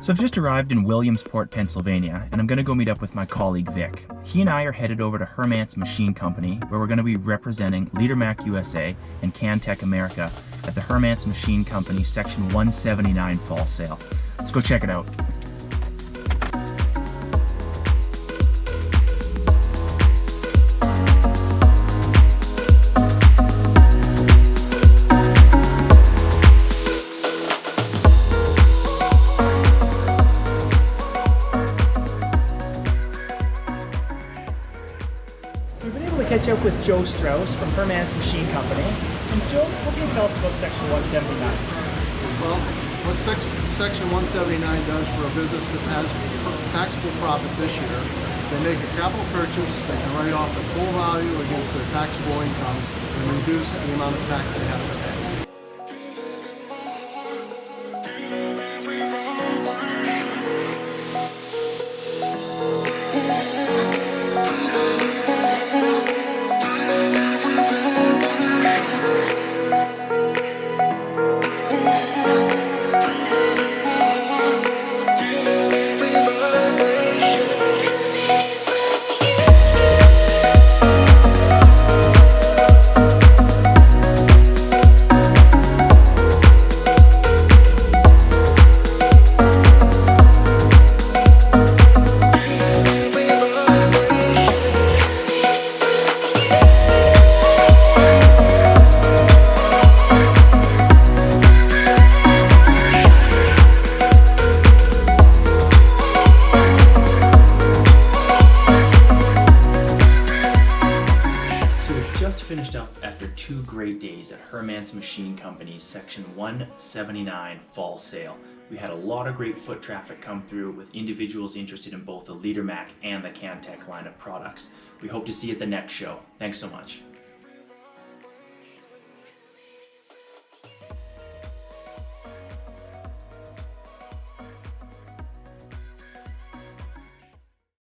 So I've just arrived in Williamsport, Pennsylvania, and I'm going to go meet up with my colleague Vic. He and I are headed over to Hermance Machine Company, where we're going to be representing Leadermac USA and Cantek America at the Hermance Machine Company Section 179 Fall Sale. Let's go check it out. We've been able to catch up with Joe Strauss from Hermance Machine Company. And Joe, what can you tell us about Section 179? Well, what Section 179 does for a business that has taxable profit this year, they make a capital purchase, they can write off the full value against their taxable income and reduce the amount of tax they have to pay. Finished up after 2 great days at Hermance Machine Company's Section 179 Fall Sale. We had a lot of great foot traffic come through with individuals interested in both the Leadermac and the Cantek line of products. We hope to see you at the next show. Thanks so much.